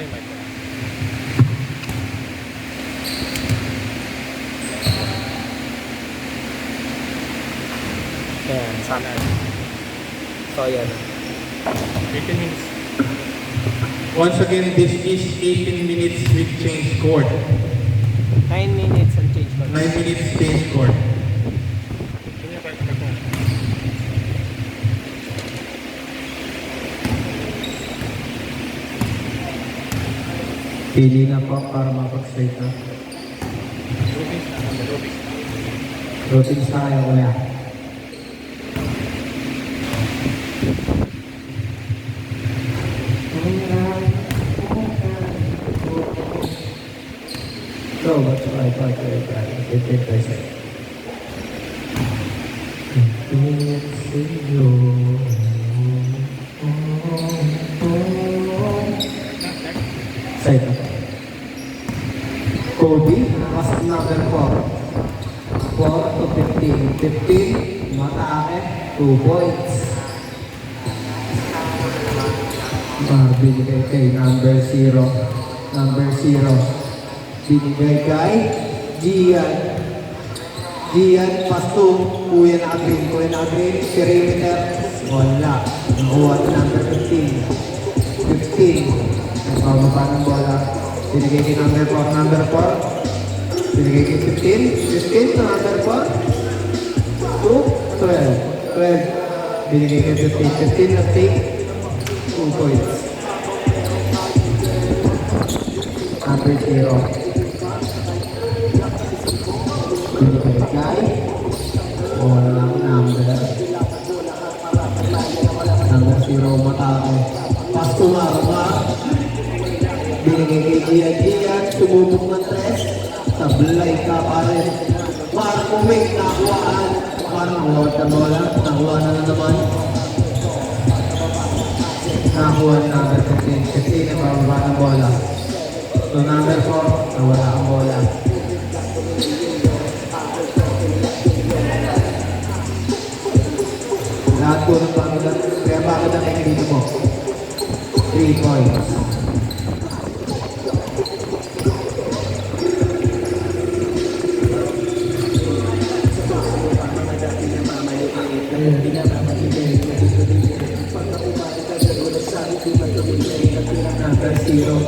yung mic. Ayan, sana. So, ayan. 18 minutes. Once again, this is 18 minutes with change cord. 9 minutes and change ko. 9 minutes change cord. Yun yung part ko. Pili na po para mapag-straight na. Rubik. Routines tayo kuya. So, what's right, 15%. Side na po. Kobe, mas number 4 to 15. 15, mataake, 2 points. Binigay kay number 0. Number 0. Binigay kay Gian. Gian, pass to Kuya na green. Perimeter. Wala. Nakuha na number 15. 15. Nagpababa ng bola. Binigay kay number 4. Number 4. Binigay kay 15. 15 to number 4. 2. 12. 12. Binigay kay 15. 15 na take. 2 points. Number 0. Binigay kay walang number. Number 0 matake. Pass to Marma. Binigay kay Gian. Sumubok ng 3. Sablay ka pa rin. Para kuming nakuhaan. Para nakuha na bola. Nakuha na naman. Nakuha na number 15. 15 na pababa ng bola. So number 4, nawala ang bola. Lahat po ng pagod. Kaya bakit ang nakikinig mo? 3 points. Number 0.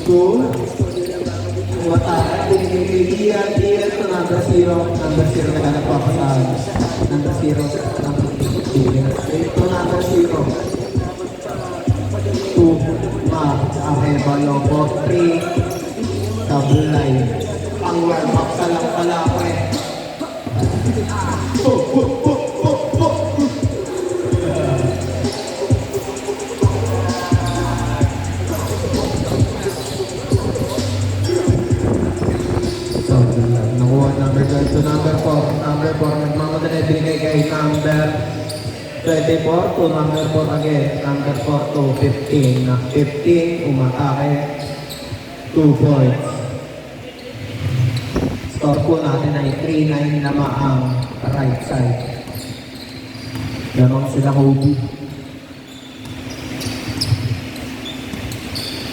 2. Matara. Binigay kay Gian. Gian to number 0. Number 0 na nagpapasahan. Number 0. To number 0. 2. Areva Lobo. 3. Tablay. Pang warm up sa lang pala ako eh. Nakuha number 12 to number 4. Number 4, nagmamadali binigay kay number 24 to number 4 again. Number 4 to 15. 15, umatake. 2 points. Score po natin ay 3-9 naman ang right side. Lamang sila Kobe.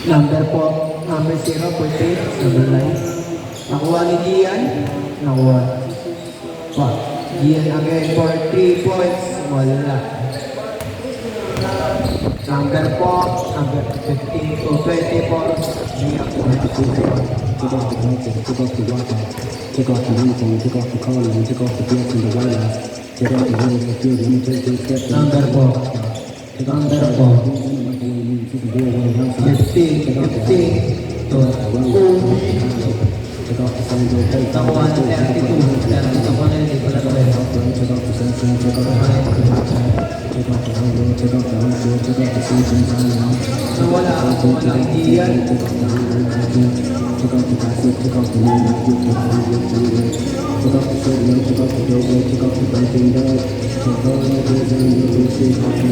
Number 4, number 0, 14, number 9. Nakuha ni Gian. Nakuha. Gian again for 3 points. Wala. Number 4, number 15 to 24. Gian. Take off the blanket, take off the water, take off the weekend, take off the collar, take off the blitz and the wire, take off the wheels, the field, and take the step. Number 4. Number 4. 15 to 2. Take off the signs of hate. Nakuha ni 32. Ito ko na hindi pala Take off the sunshine, take off the high, take off the high, take off the high, take off the sunshine. So wala akong walang Gian. Take off the high, take off the gossip, take off the moon, take off the sugar, take off the dough, take off the breaking bad. Take all the goods and the bullshit, take off the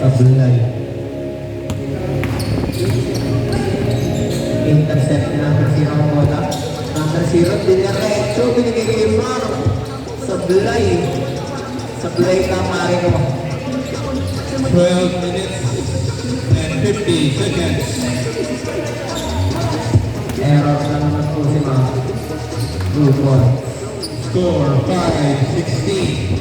Sablay. Intercept ni number 0 ang bola. Number 0, diniretso, binigay kay Mar. Sablay. Sablay ka, Marino. 12 minutes and 50 seconds. Error na naman po si Mar. 2 points. Score 5-16.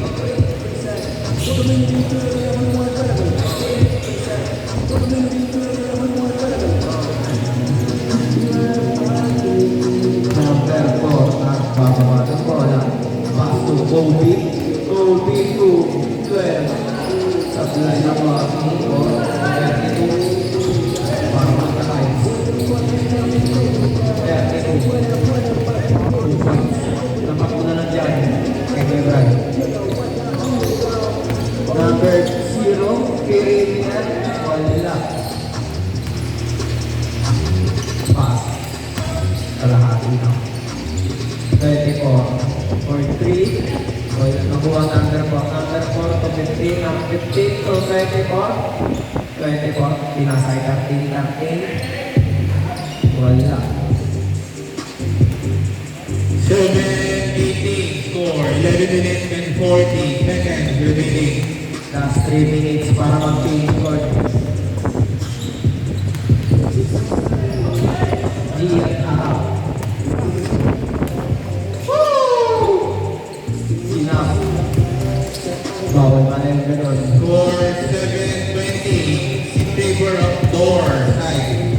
Number 4, nagbababa ng bola. Pass to Kobe. Kobe to 12. Sablay na po ang score. 32. Para magkakay. 32. 2 points. Tapak mo na lang dyan. Kay Lebron. Number 0, Kirimian. Wala. Pass. Kalahati na. 24 or 3. O yun, nakuha ang number 4. Number 4 to 15. Ang 15 to 24. 24. Pinasay 13. Wala. 7-18 score. 11 minutes and 40 seconds remaining. Last 3 minutes para mag-change court. Gian harap. Sinap. Bawal pa na yung ganun. Score 7-20 in favor of door side.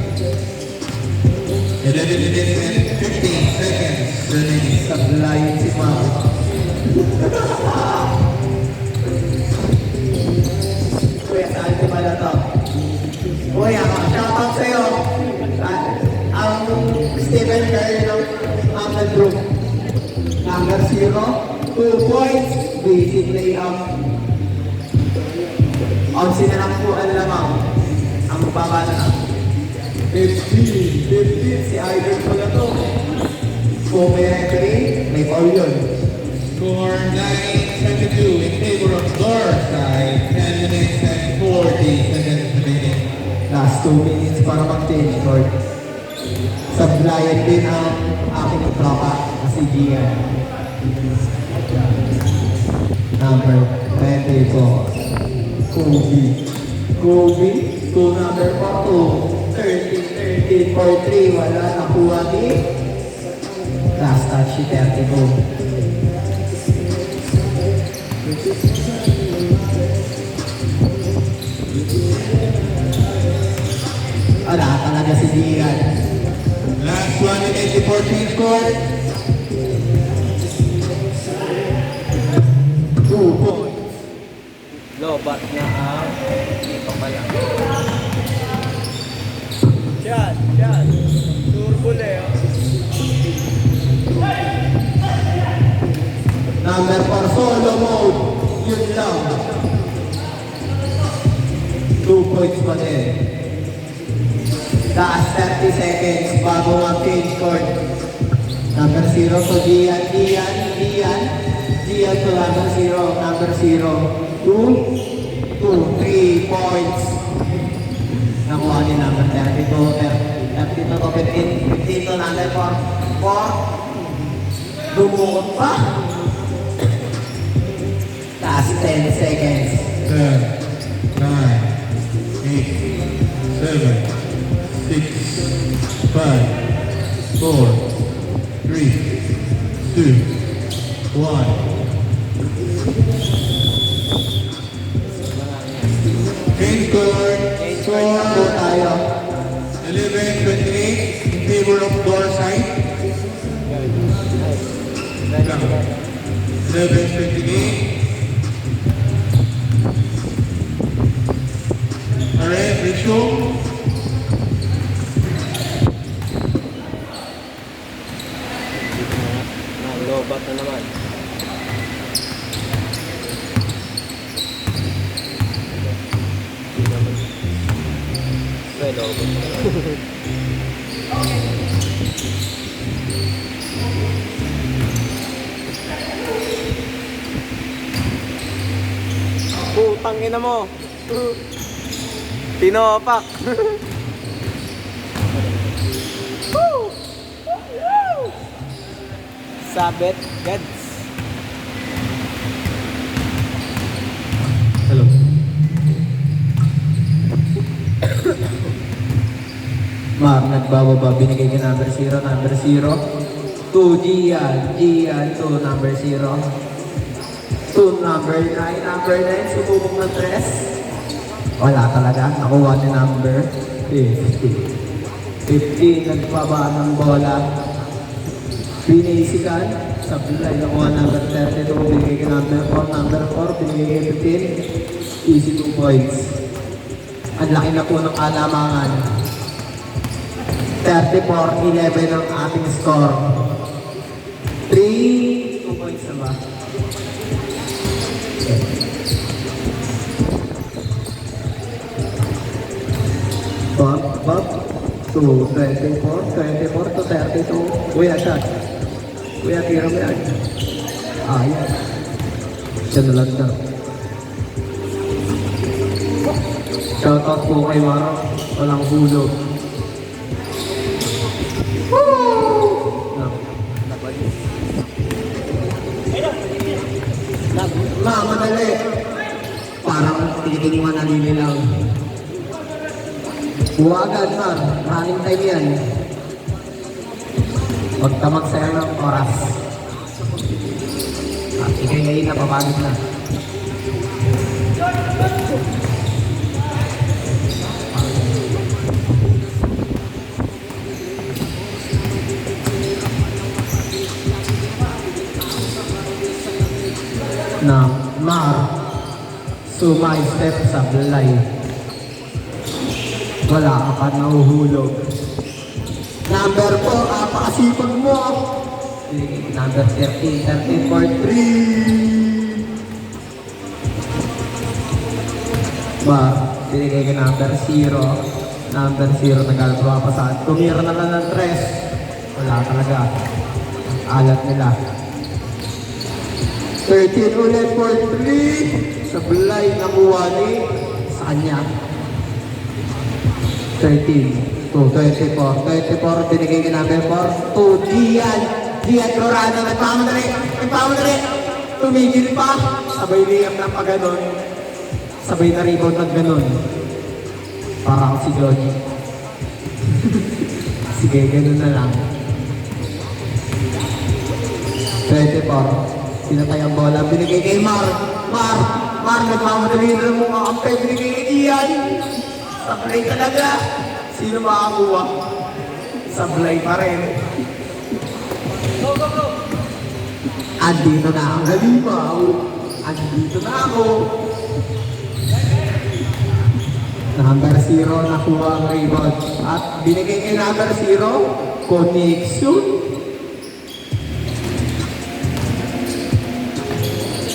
11 minutes and 15 seconds remaining. Sablayin si Mau. Kuya, saan si Malato? Kuya, shoutout sa'yo. Ang Stephen Curry ng Amel Group. Number 0, 2 points, basic layup. Onsi na lang po ang lamang. Ang babala na. 15 si Ivan pala to. Kung may referee, may foul yun. Score 9-22 in favor of door side. 10 minutes and 40 seconds remaining. Last 2 minutes para mag-change court. Sablayan din ang aking tropa na si Gian. Number 24. Kobe. Kobe. School number 4. 13 for 3. Wala nakuha ni. Last touch si 32. Wala talaga si Gian. Last 1 minute before change court. 2 points. Lobat na ang dito pala. Yan. Turbule, oh. Number 4, solo mode. Yun lang. 2 points pa din. Last 30 seconds bago mag-change court. Number 0 to Gian to number 0. Number 0. 2, 3 points. Nakuha ni number 32 to 15 to number 4. Dumukot pa. Last 10 seconds. 10, 9, 8, 7, 6, 5, 4, 3, 2, 1. Change court. Score po tayo. 11-28 in favor of door side. 11-28. Alright, ratio. Lobat na naman. Lobat. Putang ina mo. Tinopak. Sabit, gads. Hello. Ma'am, nagbababa, binigay ka number 0, number 0. 2, Gian, 2, number 0. 2, number 9, number 9, sumubok ng 3. Wala talaga, nakuha ni number 50. 50, nagbaba ng bola. Pinisikan, sa bilay, nakuha number 32, binigay ka number 4, number 4, binigay ka 15. Easy 2 points. Ang laki na po ng alamangan. 34-11 ang ating score. 2 points na ba? Bob, to 24 to 32. Kuya, shot. Kuya, tira mo yan. Yan. Siya na lang daw. Shoutout po kay Maro. Walang hulog. Madali. Parang tinitin mo nalililang. Buwagan, man. Running time yan. Huwag ka magsayang ng oras. Ikay ngayon napapagod na. Na Mar sumay step sa belay. Wala ka pa nahuhulog. Number 4, apakasipag mo. Number 13, 13 for 3. Mar, binigay ka number 0. Number 0, nagagawa pa saan. Tumira na lang ng 3. Wala talaga. Alat nila. 13 ulit for 3. Sa belay, nakuha ni sa kanya. 13 to 24. 24, binigay ka number 4. To Gian. Gian Lorano, nagpamadali. Tumigil pa. Sabay liyam ng paganon. Sabay na rebound ng ganon. Para ako si Johnny. Sige, ganon na lang. 24. Pinatay ang bola, binigay kay Mar, nagmamadali na mo kakampi, binigay kay Gian. Sablay talaga. Sino makakuha? Sablay pa rin. Andito na ang halimaw. Andito na ako. Number 0, nakuha ang rebound. At binigay kay number 0, connection.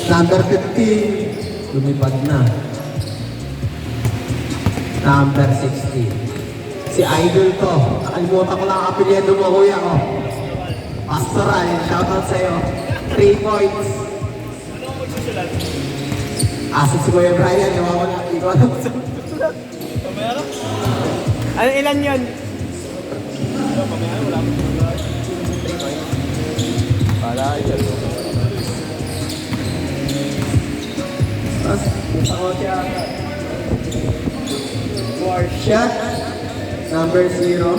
Number 15, lumipad na. Number 16. Si Idol to. Nakalimutan ko lang ang apelyido mo, kuya ko. Pastoral, shoutout sa'yo. 3 points. Anong magsusulat? Asik si Kuya Brian, ewan ko na. Hindi ko alam sa susulat. Mamaya ka? Ano ilan yun? Mamaya wala akong susulat. Para yun. Tapos, ako siya. For shot, number 0.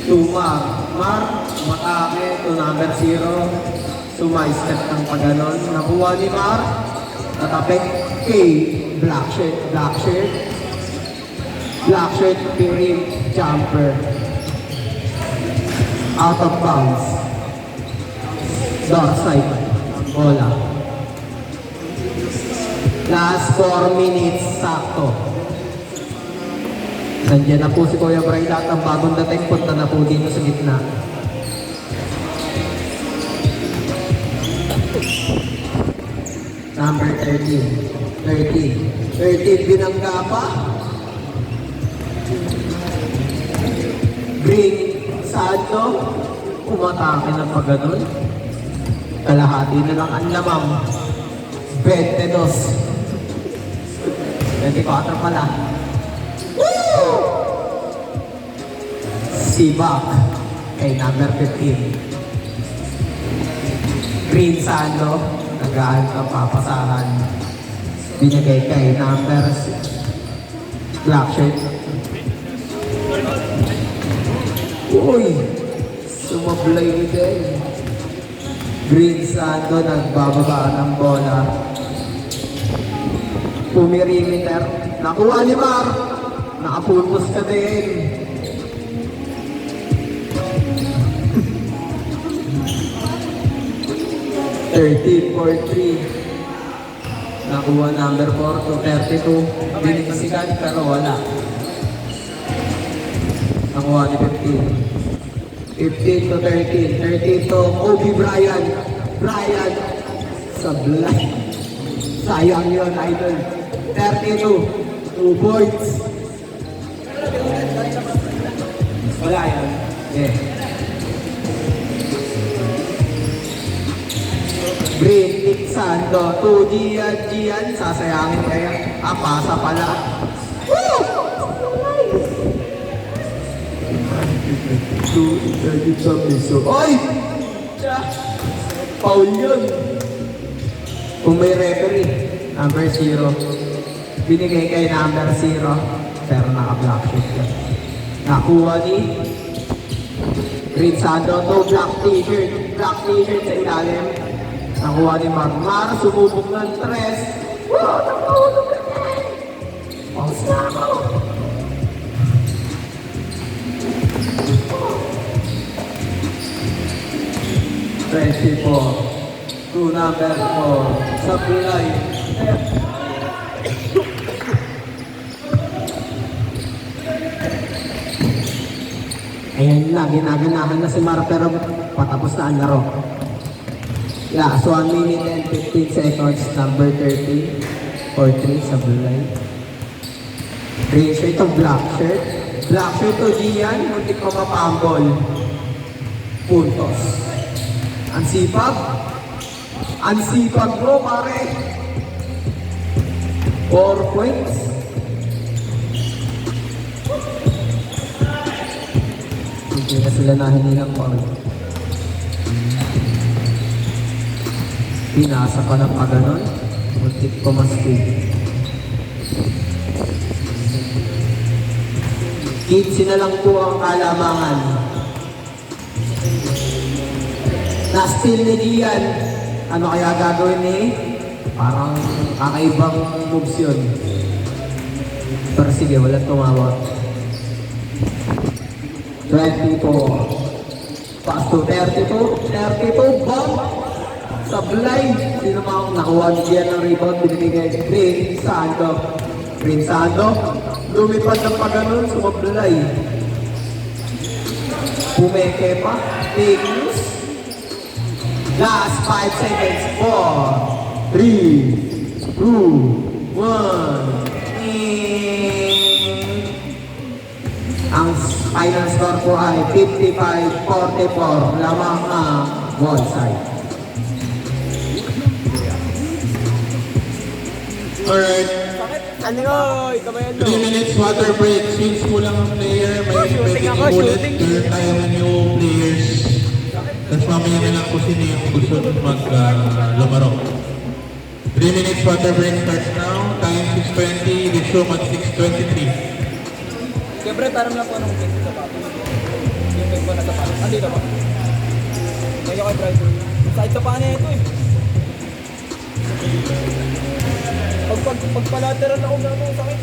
To Mar, matake to number 0. Sumay-step ng paganon. Nakuha ni Mar. Natapik kay black shirt, piring, jumper. Out of bounds. Door side. Bola. Last 4 minutes, sakto. Nandiyan na po si Kuya Bray at ang bagong dating punta na po dito sa gitna. Number 13, binangga pa. Green, Sado, umatake ng pagano'n. Kalahati na lang ang lamang. 22. 24 pala. Sibak kay number 15. Green Sando, nagaan ang papasahan. Binigay kay number 6. Black shirt. Uy! Sumablay din. Green Sando nagbababa ng bola. Pumirimeter. Nakuha ni Mar. Nakapulpos ka din. Nakuha number 4 to 32. Binigsikan pero wala. Nakuha ni 15. 15 to 13. 13 to Kobe Bryant. Bryant. Sablay. Sayang yun, idol. 32. 2 points. Wala yan. Yeah. Green, Nick Sando, 2 Gian, sasayangin kaya. Pasa pala. Woo! Oy! Paul yun. Kung may referee, number 0. Binigay kay number 0, pero naka-black sheet yan. Nakuha ni Green Sando, to black t-shirt. Black t-shirt sa ilalim. Nakuha ni Marmar, sumubok ng 3. Wow, nakahulog ka yan! Pause na ako! To number 4, Sablay. Ayan na, ginaganahan na si Mar, pero patapos na ang laro. Yeah, so 1 minute and 15 seconds, number 30, or 3, Sablay. Green shirt to black shirt. Black shirt to Gian, muntik ko mapambol. Puntos. Ang sipag. Ang sipag bro, pare. 4 points. Hindi na sila nahinilang ball. Pinasa pa ng paganon. Muntik ko maski. Kitsi na lang po ang kalamangan. Na-steal ni Gian. Ano kaya gagawin ni? Parang kakaibang moves yun. Pero sige, walang tumawa. 24. Pass to 32. 32. Bomb! Sablay. Sino mga nakuha ni Gian ng rebound? Binibigay Green Sando. Green Sando. Lumipad ng paganon. Sumablay. Pumeke pa. Take news. Last 5 seconds. 4, 3, 2, 1. Ang final score po ay 55-44. Lamang ang ball side. Alright. Ano oy, kamayan 3 minutes water break. Since kulang ang player, may pwedeng ulit. Turn tayo ng new players. Tapos mamaya na lang kung sino yung gusto lumaro. 3 minutes water break starts now. Time 6:20. Resume at 6:23. Siyempre, taram lang po anong pink sa pato. Yung pink ko na sa pato. Andito ba? Medyo kay driver. Side sa paano ito eh. Pagpalateral ako na ako sakit.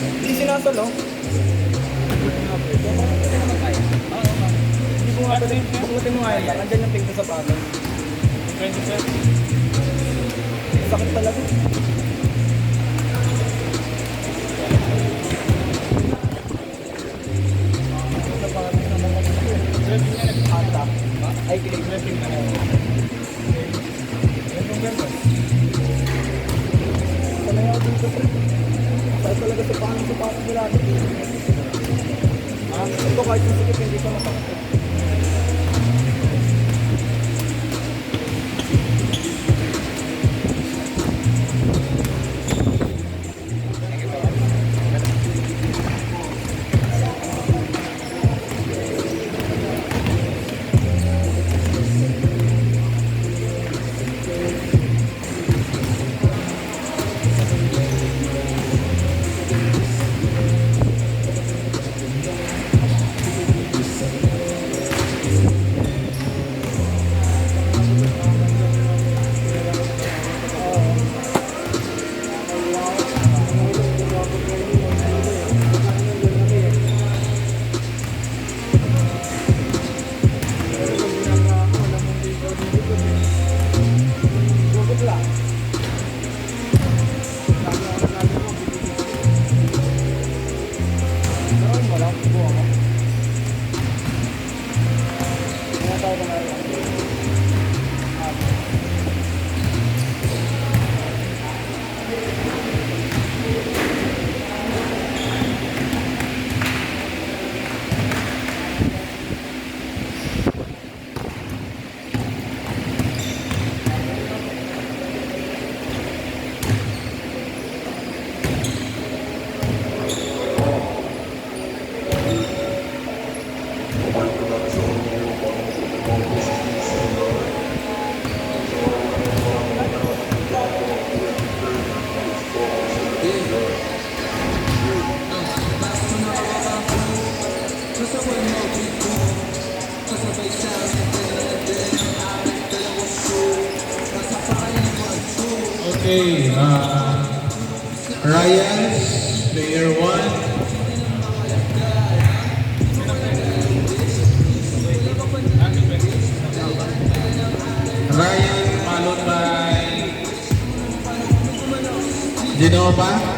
Hindi sinasalo. Hindi ko nga pwede. Paglutin mo nga yan. Andyan yung pink sa pato. 27. Sakit talaga. Ay, pinag-dressing na yan. Sanay ako dito, pre. Saan talaga sa paano sa pato nila ito? Ito kahit yung sikip, hindi ko masakit. Okay, Ryan's player 1. Ryan followed by Genova.